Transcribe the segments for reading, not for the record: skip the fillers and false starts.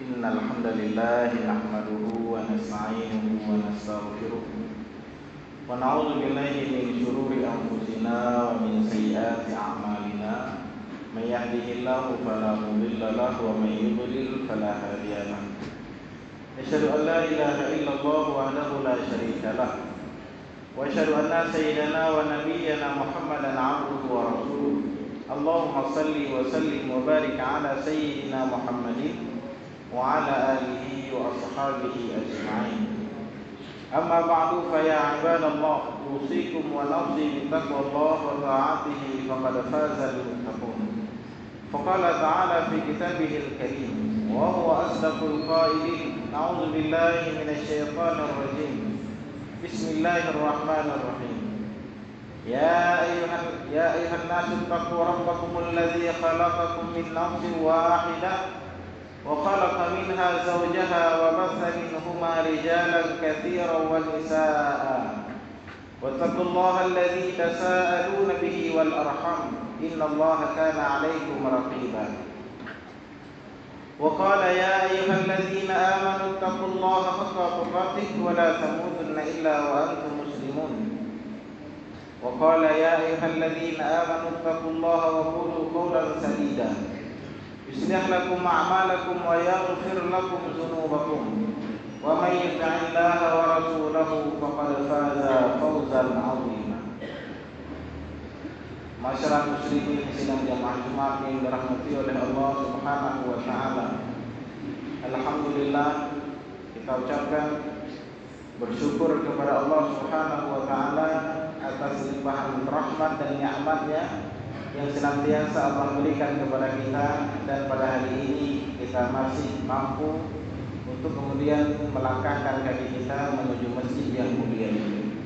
إن الحمد لله نحمده ونستعينه ونستغفره ونعوذ بالله من شرور أنفسنا ومن سيئات أعمالنا من يهده الله فلا مضل له ومن يضلل فلا هادي له أشهد أن لا إله إلا الله وحده لا شريك له وأشهد أن سيدنا ونبينا محمدا عبده ورسوله اللهم صل وسلم وبارك على سيدنا محمد وعلى آله وأصحابه أجمعين أما بعد فيا عباد الله أوصيكم ونفسي بتقوى الله وطاعته فقد فاز المتقون فقال تعالى في كتابه الكريم وهو أصدق القائلين أعوذ بالله من الشيطان الرجيم بسم الله الرحمن الرحيم يا أيها الناس اتقوا ربكم الذي خلقكم من نفس واحدة وخلق منها زوجها وبث منهما رجالا كثيرا ونساء واتقوا الله الذي تساءلون به والأرحام إن الله كان عليكم رقيبا وقال يا أيها الذين آمنوا اتقوا الله حق تقاته ولا تموتن إلا وأنتم مسلمون وقال يا أيها الذين آمنوا اتقوا الله وقولوا قولا سديدا يصلح لكم أعمالكم ويغفر لكم ذنوبكم ومن يطع الله ورسوله فقد فاز فوزا عظيما. Masyarakat muslimin sidang jamaah Jumat yang dirahmati oleh Allah Subhanahu wa taala. Alhamdulillah kita ucapkan bersyukur kepada Allah Subhanahu wa taala atas limpahan rahmat dan nikmat-Nya yang senantiasa Allah berikan kepada kita, dan pada hari ini kita masih mampu untuk kemudian melangkahkan kaki kita menuju masjid yang mulia ini.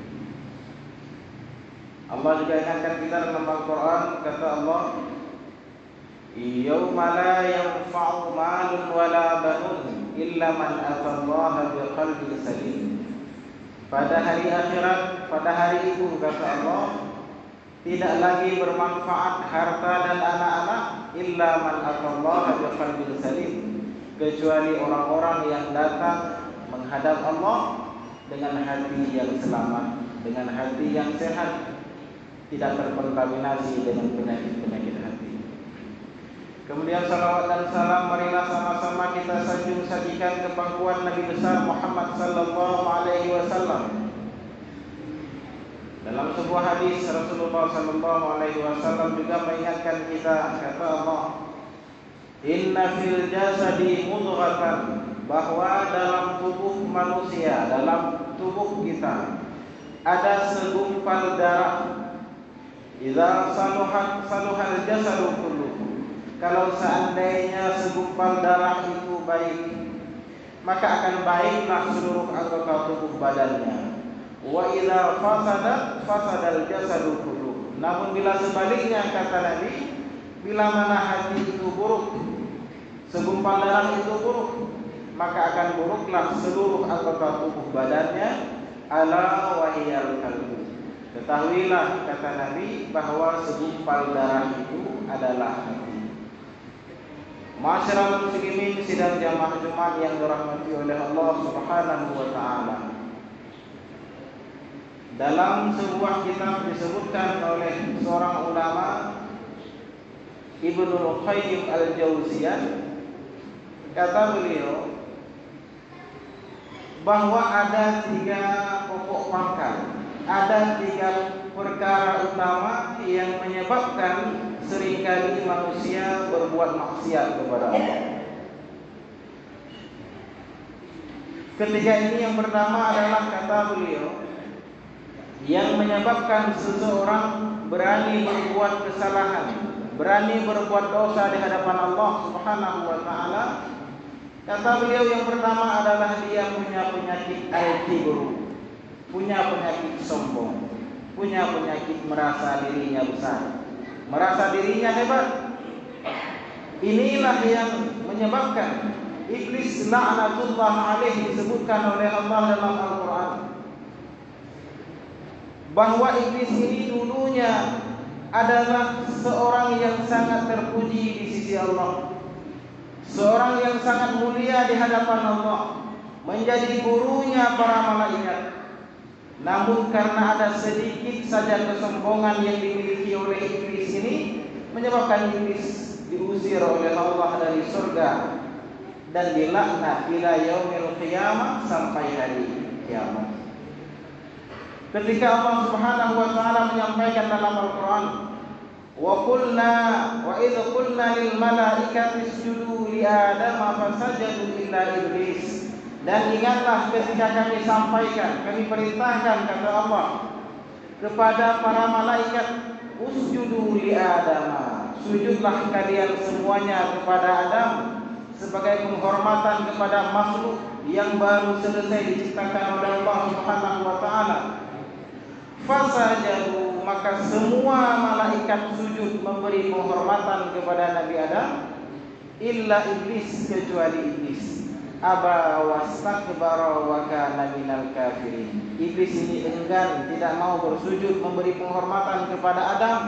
Allah juga ingatkan kita dalam Al-Quran, kata Allah, Yawma la yanfa'u malun wala banun illa man atallaha biqalbin salim. Pada hari akhirat, pada hari itu kata Allah, tidak lagi bermanfaat harta dan anak-anak illa man atallaha biqalbin salim, kecuali orang-orang yang datang menghadap Allah dengan hati yang selamat, dengan hati yang sehat, tidak terkontaminasi dengan penyakit-penyakit hati. Kemudian salawat dan salam marilah sama-sama kita sajikan ke pangkuan Nabi besar Muhammad sallallahu alaihi wasallam. Dalam sebuah hadis Rasulullah sallallahu alaihi wasallam juga mengingatkan kita, kata Allah, Inna fil jasadi mudghatan, bahwa dalam tubuh manusia, dalam tubuh kita ada segumpal darah. Idza saluhal jasadu kulluhu, kalau seandainya segumpal darah itu baik, maka akan baiklah seluruh anggota tubuh badannya. Wa idza fasadal jasadu kulluhu, namun bila sebaliknya, kata Nabi, bila mana hati itu buruk, segumpal darah itu buruk, maka akan buruklah seluruh anggota tubuh badannya. Ala wahiyal qalbu, ketahuilah, kata Nabi, bahwa segumpal darah itu adalah hati. Masyarakat muslimin sidang jamaah Jumat yang dirahmati oleh Allah Subhanahu wa taala. Dalam sebuah kitab disebutkan oleh seorang ulama, Ibnu Qayyim al-Jauziyah, kata beliau bahwa ada 3 pokok pangkal, ada 3 perkara utama yang menyebabkan seringkali manusia berbuat maksiat kepada Allah. Ketiga ini, yang pertama adalah, kata beliau, yang menyebabkan seseorang berani berbuat kesalahan, berani berbuat dosa di hadapan Allah Subhanahu wa taala. Kata beliau, yang pertama adalah dia punya penyakit al-kibru, punya penyakit sombong, punya penyakit merasa dirinya besar, merasa dirinya hebat. Inilah yang menyebabkan iblis la'natullah alaihi disebutkan oleh Allah dalam Al-Quran, bahwa iblis ini dulunya adalah seorang yang sangat terpuji di sisi Allah. seorang yang sangat mulia di hadapan Allah, menjadi gurunya para malaikat. Namun karena ada sedikit saja kesombongan yang dimiliki oleh iblis ini, menyebabkan iblis diusir oleh Allah dari surga dan dilaknat ila yaumil qiyamah, sampai hari kiamat. Ketika Allah Subhanahu wa taala menyampaikan dalam Al-Qur'an, wa idh qulna lil malaikati isjudu li adama fasajadu illa iblis. Dan ingatlah ketika kami sampaikan, kami perintahkan, kata Allah, kepada para malaikat, usjudu li adama, sujudlah kalian semuanya kepada Adam, sebagai penghormatan kepada makhluk yang baru selesai diciptakan oleh Allah Subhanahu wa taala. Fasajadu, maka semua malaikat sujud memberi penghormatan kepada Nabi Adam, illa iblis, kecuali iblis. Aba wastakbara wa kana minal kafirin. Iblis ini enggan, tidak mau bersujud memberi penghormatan kepada Adam.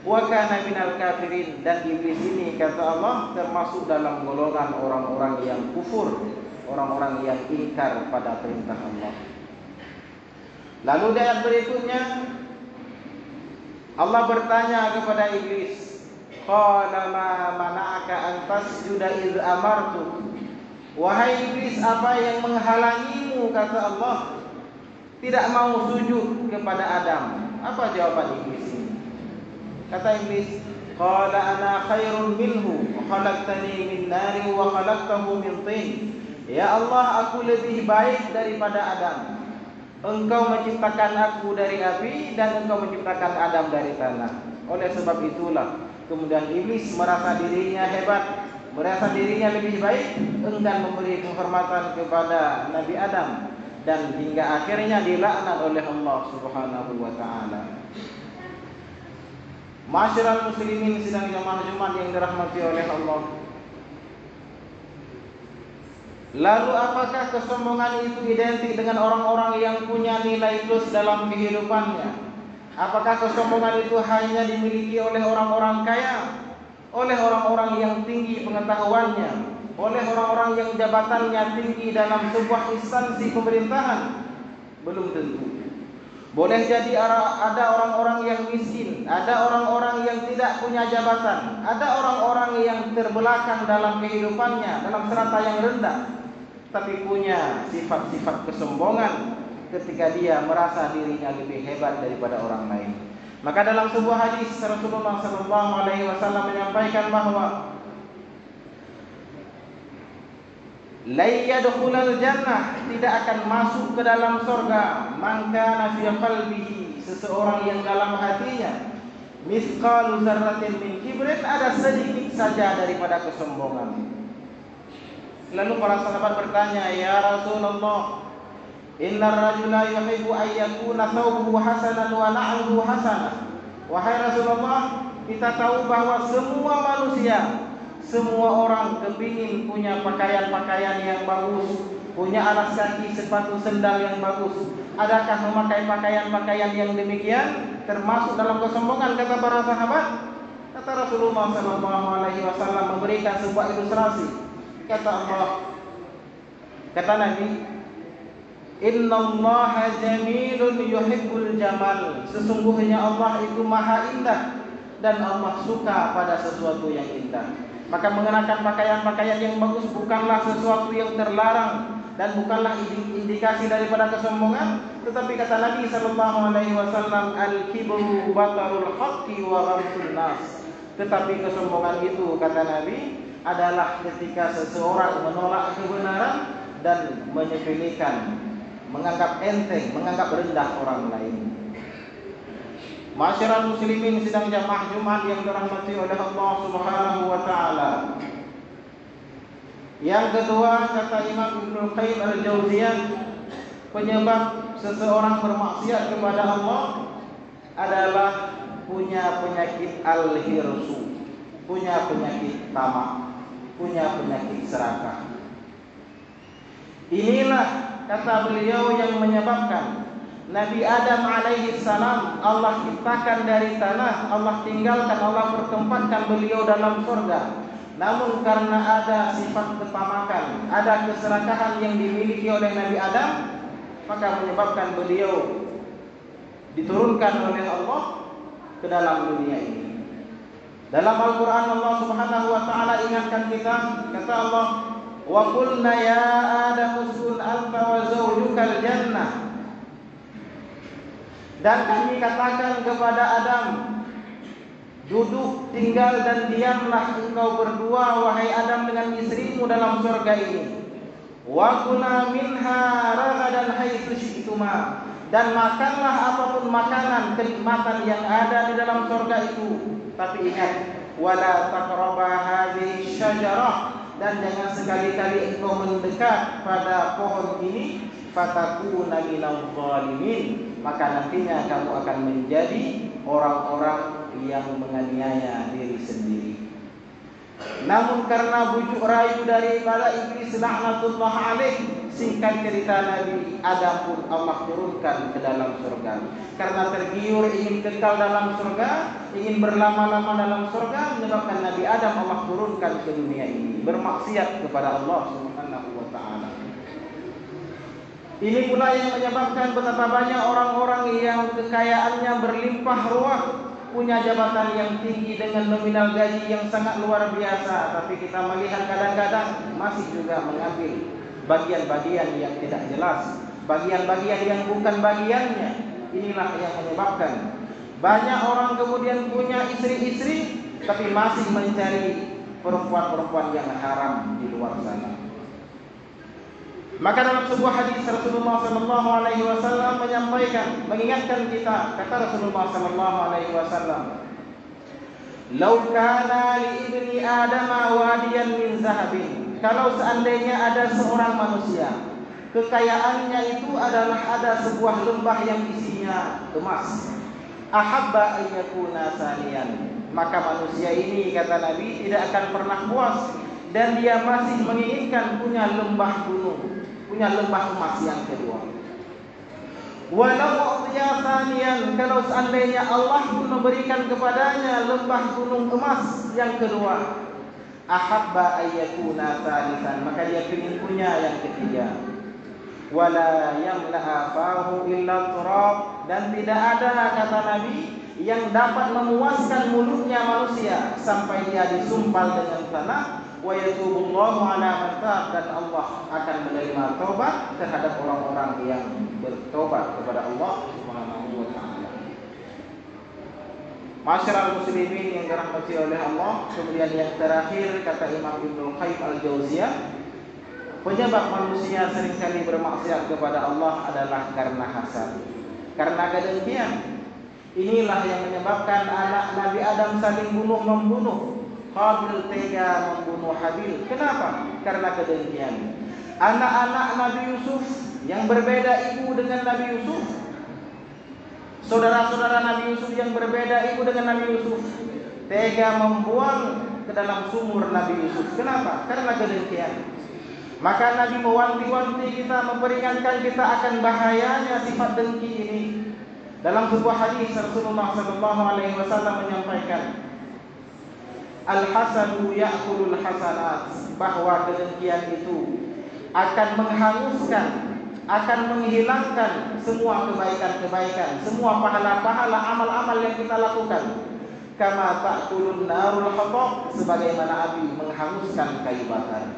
Wa kana minal kafirin, dan iblis ini, kata Allah, termasuk dalam golongan orang-orang yang kufur, orang-orang yang ingkar pada perintah Allah. Lalu di ayat berikutnya Allah bertanya kepada iblis, qala ma mana'aka an tasjuda idz amartu. Wahai iblis, apa yang menghalangimu, kata Allah, tidak mau sujud kepada Adam? Apa jawaban iblis ini? Kata iblis, qala ana khairun minhu, khalaqtani min nari wa khalaqtahu min tin. Ya Allah, aku lebih baik daripada Adam. Engkau menciptakan aku dari api dan engkau menciptakan Adam dari tanah. Oleh sebab itulah kemudian iblis merasa dirinya hebat, merasa dirinya lebih baik, enggan memberi penghormatan kepada Nabi Adam, dan hingga akhirnya dilaknat oleh Allah Subhanahu wa taala. Masyarakat muslimin sidang jamaah Jumat yang dirahmati oleh Allah. Lalu apakah kesombongan itu identik dengan orang-orang yang punya nilai plus dalam kehidupannya? Apakah kesombongan itu hanya dimiliki oleh orang-orang kaya, oleh orang-orang yang tinggi pengetahuannya, oleh orang-orang yang jabatannya tinggi dalam sebuah instansi pemerintahan? Belum tentu. Boleh jadi ada orang-orang yang miskin, ada orang-orang yang tidak punya jabatan, ada orang-orang yang terbelakang dalam kehidupannya, dalam strata yang rendah, tapi punya sifat-sifat kesombongan ketika dia merasa dirinya lebih hebat daripada orang lain. Maka dalam sebuah hadis Rasulullah SAW menyampaikan bahwa la yadkhulul jannah, tidak akan masuk ke dalam surga, man kana fi qalbihi, seseorang yang dalam hatinya mithqalu dzarratin min kibrin, ada sedikit saja daripada kesombongan. Lalu para sahabat bertanya, ya Rasulullah, innar rajula yuhibbu an yakuna thawbuhu hasanan wa na'luhu hasanah. Wahai Rasulullah, kita tahu bahwa semua manusia, semua orang kepingin punya pakaian-pakaian yang bagus, punya alas kaki, sepatu sendal yang bagus. Adakah memakai pakaian-pakaian yang demikian termasuk dalam kesombongan, kata para sahabat? Kata Rasulullah SAW memberikan sebuah ilustrasi. Kata Allah, kata Nabi, innallaha jamilun yuhibbul jamal. Sesungguhnya Allah itu maha indah dan Allah suka pada sesuatu yang indah. Maka mengenakan pakaian-pakaian yang bagus bukanlah sesuatu yang terlarang dan bukanlah indikasi daripada kesombongan. Tetapi kata Nabi SAW, al-kibru batarul haqqi wa ghamtun nas. Tetapi kesombongan itu, kata Nabi, adalah ketika seseorang menolak kebenaran dan menyepelekan, menganggap enteng, menganggap rendah orang lain. Masyarakat muslimin sidang jamaah Jumat yang dirahmati oleh Allah Subhanahu wa taala. Yang kedua, kata Imam Ibnu Qayyim al-Jauziyah, penyebab seseorang bermaksiat kepada Allah adalah punya penyakit al-hirsu, punya penyakit tamak, punya penyakit serakah. Inilah, kata beliau, yang menyebabkan Nabi Adam alaihi salam Allah ciptakan dari tanah, Allah tinggalkan, Allah pertempatkan beliau dalam surga. namun karena ada sifat ketamakan, ada keserakahan yang dimiliki oleh Nabi Adam, maka menyebabkan beliau diturunkan oleh Allah ke dalam dunia ini. Dalam Al-Quran Allah Subhanahu wa ta'ala ingatkan kita, kata Allah, wa qulna ya Adam uskun anta wa zawjukal jannah. Dan kami katakan kepada Adam, duduk, tinggal dan diamlah engkau berdua wahai Adam dengan istrimu dalam surga ini. Wa kula minha ragadan haitsu syi'tuma. Dan makanlah apapun makanan kenikmatan yang ada di dalam surga itu. Tapi ingat, wala taqraba hadhihi syajarah, dan jangan sekali-kali engkau mendekat pada pohon ini, fatakuna minal zalimin, maka nantinya kamu akan menjadi orang-orang yang menganiaya diri sendiri. Namun karena bujuk rayu dari para iblis laknatullah alaih, singkat cerita Nabi Adam pun Allah turunkan ke dalam surga. Karena tergiur ingin kekal dalam surga, ingin berlama-lama dalam surga, menyebabkan Nabi Adam Allah turunkan ke dunia ini, bermaksiat kepada Allah Subhanahu wa ta'ala. Ini pula yang menyebabkan betapa banyak orang-orang yang kekayaannya berlimpah ruah, punya jabatan yang tinggi dengan nominal gaji yang sangat luar biasa, tapi kita melihat kadang-kadang masih juga mengambil bagian-bagian yang tidak jelas, bagian-bagian yang bukan bagiannya. Inilah yang menyebabkan banyak orang kemudian punya istri-istri, tapi masih mencari perempuan-perempuan yang haram di luar sana. Maka dalam sebuah hadis Rasulullah sallallahu alaihi wasallam menyampaikan, mengingatkan kita, kata Rasulullah sallallahu alaihi wasallam, "Lau kana li ibni Adam wadiyan min zahabin." Kalau seandainya ada seorang manusia, kekayaannya itu adalah ada sebuah lembah yang isinya emas, ahabba an yakuna saniyan, maka manusia ini, kata Nabi, tidak akan pernah puas dan dia masih menginginkan punya lembah gunung, punya lembah emas yang kedua. Walau u'tiya thaniyan, kalau seandainya Allah pun memberikan kepadanya lembah gunung emas yang kedua, ahabba ayyakuna thalithan, maka dia ingin punya yang ketiga. Wala yamla'a fahu illa turab, dan tidak ada, kata Nabi, yang dapat memuaskan mulutnya manusia sampai dia disumpal dengan tanah. Wa yatubullahu ala man taab, dan Allah akan menerima taubat terhadap orang-orang yang bertobat kepada Allah Subhanahu wa ta'ala. Masyarakat muslimin yang dirahmati oleh Allah, kemudian yang terakhir kata Imam Ibnu Qayyim al-Jauziyah, penyebab manusia seringkali bermaksiat kepada Allah adalah karena hasad, karena kedengkian. Inilah yang menyebabkan anak Nabi Adam saling bunuh-membunuh. Qabil tega membunuh Habil. Kenapa? Karena kedengkian. Anak-anak Nabi Yusuf yang berbeda ibu dengan Nabi Yusuf, saudara-saudara Nabi Yusuf yang berbeda ibu dengan Nabi Yusuf, tega membuang ke dalam sumur Nabi Yusuf. Kenapa? Karena kedengkian. Maka Nabi mewanti-wanti kita, memperingatkan kita akan bahayanya sifat dengki ini. Dalam sebuah hadis Rasulullah sallallahu alaihi wasallam menyampaikan, al-hasadu ya'kulul hasanat, bahwa kedengkian itu akan menghanguskan, akan menghilangkan semua kebaikan-kebaikan, semua pahala-pahala amal-amal yang kita lakukan. Kama ta'kulun narul hatab, sebagaimana api menghanguskan kayu bakar.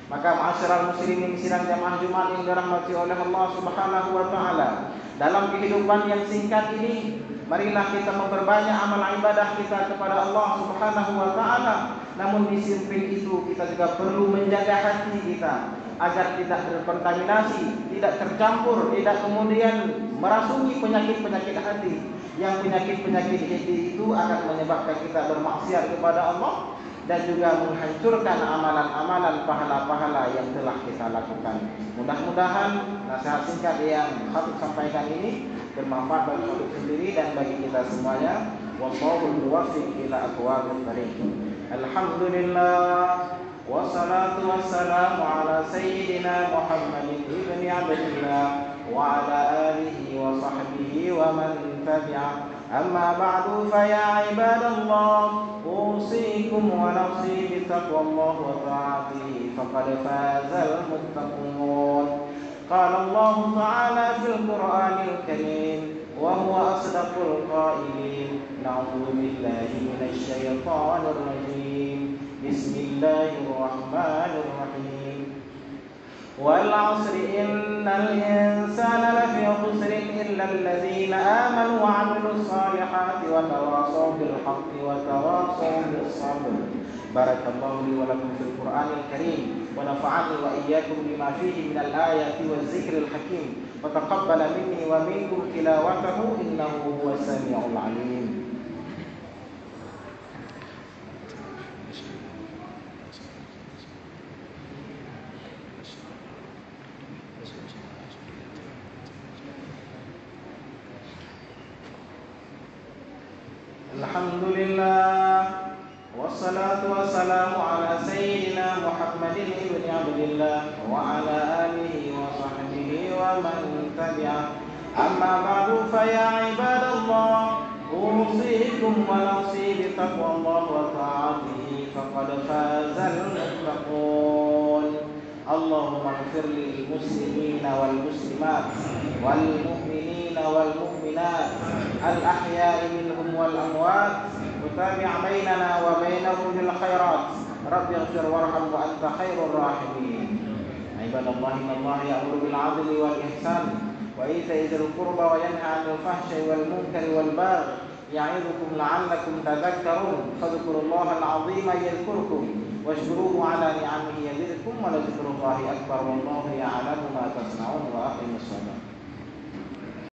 Maka ma'asyiral muslimin sidang jamaah Jumat yang dirahmati oleh Allah Subhanahu wa taala, dalam kehidupan yang singkat ini, marilah kita memperbanyak amal ibadah kita kepada Allah Subhanahu wa taala. Namun di samping itu kita juga perlu menjaga hati kita agar tidak terkontaminasi, tidak tercampur, tidak kemudian merasuki penyakit-penyakit hati. Yang penyakit-penyakit hati itu akan menyebabkan kita bermaksiat kepada Allah dan juga menghancurkan amalan-amalan pahala-pahala yang telah kita lakukan. Mudah-mudahan nasihat singkat yang Habib sampaikan ini bermanfaat bagi Habib sendiri dan bagi kita semuanya. Wallahu muwaffiq ila aqwamit thariq. Alhamdulillah wassalatu wassalamu ala sayyidina Muhammadin ibni Abdillah وعلى آله وصحبه ومن تبعه. أما بعد فيا عباد الله أوصيكم ونفسي بتقوى الله وطاعته فقد فاز المتقون. قال الله تعالى في القرآن الكريم وهو أصدق القائلين: نعوذ بالله من الشيطان الرجيم، بسم الله الرحمن الرحيم. والعصر إن الإنسان لفي خسر إلا الذين آمنوا وعملوا الصالحات وتواصوا بالحق وتواصوا بالصبر. بارك الله لي ولكم في القرآن الكريم ونفعني وإياكم بما فيه من الآيات والذكر الحكيم، وتقبل مني ومنكم تلاوته إنه هو السميع العليم. Alhamdulillah, wassalatu wassalamu ala sayyidina Muhammadin ibn Abdillah wa ala alihi wa sahbihi wa man tabi'ah. Amma ba'du fa ya ibadallah usikum wa nafsi bi taqwallah wa ta'atihi faqad fazal muttaqun. Allahumma ighfir lil muslimina wal muslimat wal mu'minina wal mu'minat al ahya'i minhum wal amwat وتابع بيننا وبينهم بالخيرات. رب اغفر وارحم وأنت خير الراحمين. عباد الله إن الله يأمر بالعدل والإحسان وإيتاء ذي القربى وينهى عن الفحشاء والمنكر والبغي يعظكم لعلكم تذكرون. فاذكروا الله العظيم يذكركم واشكروه على نعمه يزدكم ولذكر الله أكبر والله يعلم ما تصنعون. وأقيموا الصلاة.